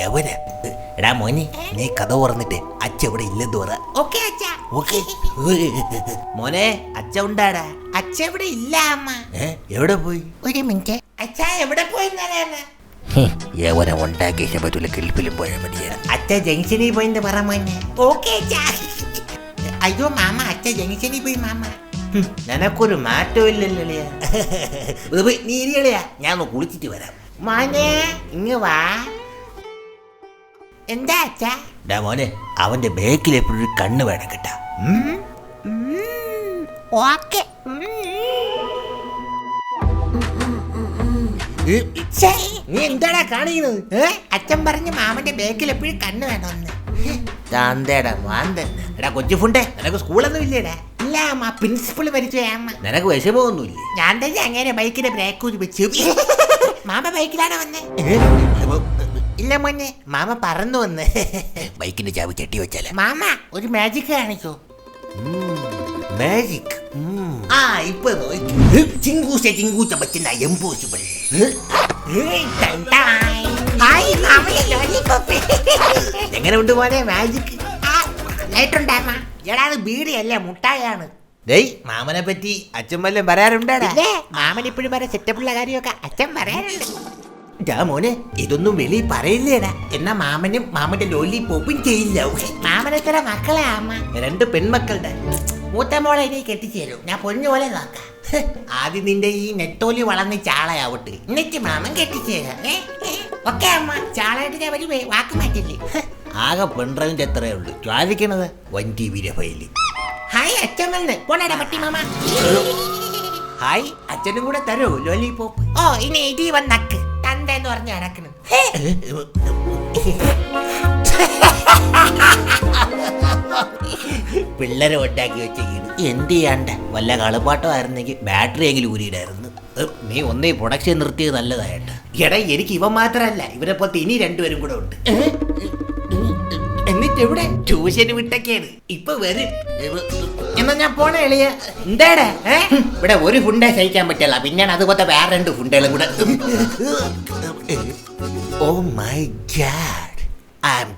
എവനാ? എടാ മോനെ, നീ കഥ പറഞ്ഞിട്ട് അച്ഛ ഇവിടെ ഇല്ലെന്ന് പറ. ഓക്കേ അച്ഛാ. ഓക്കേ. മോനെ, അച്ഛ ഉണ്ടാടാ? അച്ഛ ഇവിടെ ഇല്ല അമ്മ. എവിടെ പോയി? ഒരു മിനിറ്റ്. അച്ഛാ എവിടെ പോയി? യവനെ ഉണ്ടാക്കിയ പറ്റൂല, കിളിപ്പിലും പോയാൽ മതിയാ. അച്ഛ ജംഗ്ഷനിൽ പോയിന്ന് പറ മോനെ. ഓക്കേ അച്ഛാ. അയ്യോ മാമ, അച്ഛ ജംഗ്ഷനിൽ പോയി മാമ. നിനക്കൊരു മാറ്റവും ഇല്ലല്ലേ? നീ ഇരിയളിയാ, ഞാൻ ഒന്ന് കുളിച്ചിട്ട് വരാം. മോനെ ഇങ്ങ് വാ. എന്താ അച്ഛാ? ഡാ മോനെ, അവന്റെ ബേക്കിൽ എപ്പോഴും കണ്ണ് വേണം കേട്ടാ. ഓക്കേ. നീ എന്താടാ കാണിക്കുന്നത്? അച്ഛൻ പറഞ്ഞ് മാമന്റെ ബേക്കിൽ എപ്പോഴും കണ്ണ് വേണമെന്ന്. എടാ കൊച്ചു ഫുണ്ടേ, നിനക്ക് സ്കൂളൊന്നും ഇല്ലേടാ? ഇല്ല അമ്മ, പ്രിൻസിപ്പൾ മരിച്ചു അമ്മ. നിനക്ക് വിഷമമൊന്നുമില്ലേ? ഞാൻ തന്നെ അങ്ങനെ ബൈക്കിന്റെ ബ്രേക്ക് വെച്ചു. മാമ ബൈക്കിലാണ് വന്നേ? ഇല്ല മോനെ, മാമ പറന്നു വന്ന്. ബൈക്കിന്റെ ചാവി ചട്ടി വെച്ചാലേ. മാമ ഒരു മാജിക് കാണിക്കോ? മാജിക്? ഇപ്പൊ ചിങ്കൂച്ച പറ്റുന്ന എംപോസിബിൾ. എങ്ങനെ ഉണ്ട് മോനെ മാജിക്? നന്നായിട്ടുണ്ടാമ്മ. എടാ അത് ബീഡിയല്ല, മുട്ടായാണ്. ഡേയ്, മാമനെ പറ്റി അച്ഛൻ വല്ലതും പറയാറുണ്ടാടാ? മാമൻ ഇപ്പോഴും വരെ സെറ്റപ്പുള്ള കാര്യമൊക്കെ അച്ഛൻ പറയാറുണ്ട്. മോനെ, ഇതൊന്നും വെളിയിൽ പറയില്ലേടാ. എന്നാ മാമനും മാമന്റെ ലോലിപോപ്പും ചെയ്യില്ല. മാമനെ എത്ര മക്കളെ അമ്മ? 2 പെൺമക്കളുടെ. മൂത്ത മോളെ ഇനി കെട്ടിച്ചേരും, ഞാൻ പൊന്നു പോലെ നോക്കാം. ആദ്യം നിന്റെ ഈ നെത്തോലി വളർന്ന് ചാളയാവട്ടെ, എന്നിട്ട് മാമൻ കെട്ടിച്ചേരാം. ഓക്കെ അമ്മ, ചാളയായിട്ട് ഞാൻ വരുവേ, വാക്ക് മാറ്റില്ലേ. ആകെ പെൺഡ്രൈവിന്റെ എത്രയേ ഉള്ളൂ ചോദിക്കണത്? 1 TB ഫയല്. ഹായ് അച്ഛൻ വന്ന് പോണടാ പട്ടി മാമ. ഹായ്, അച്ഛനും കൂടെ തരൂ ലോലിപോപ്പ്? ഓ ഇനി ഇടി വന്നക്ക് തന്തെന്ന് പറഞ്ഞ് നടക്കണം. പിള്ളേരെ ഉണ്ടാക്കി വെച്ചേക്കുന്നു. എന്ത് ചെയ്യാണ്ട, വല്ല കളിപ്പാട്ടമായിരുന്നെങ്കിൽ ബാറ്ററി എങ്കിലും ഊരിയിടായിരുന്നു. നീ ഒന്നേ പ്രൊഡക്ഷൻ നിർത്തിയത് നല്ലതായിട്ട്. എടാ എനിക്ക് ഇവ മാത്രല്ല, ഇവരെ പോലത്തെ ഇനി 2 പേരും കൂടെ ഉണ്ട്. എന്നിട്ട് എവിടെ? ട്യൂഷന് വിട്ടൊക്കെയാണ്, ഇപ്പൊ വരും. എന്നാ ഞാൻ പോണേ എളിയ. എന്താടാ? ഇവിടെ ഒരു ഫുണ്ടേ കഴിക്കാൻ പറ്റില്ല, പിന്നെ അതുപോലത്തെ വേറെ 2 ഫുണ്ടുകളും കൂടെ. Oh my god, I am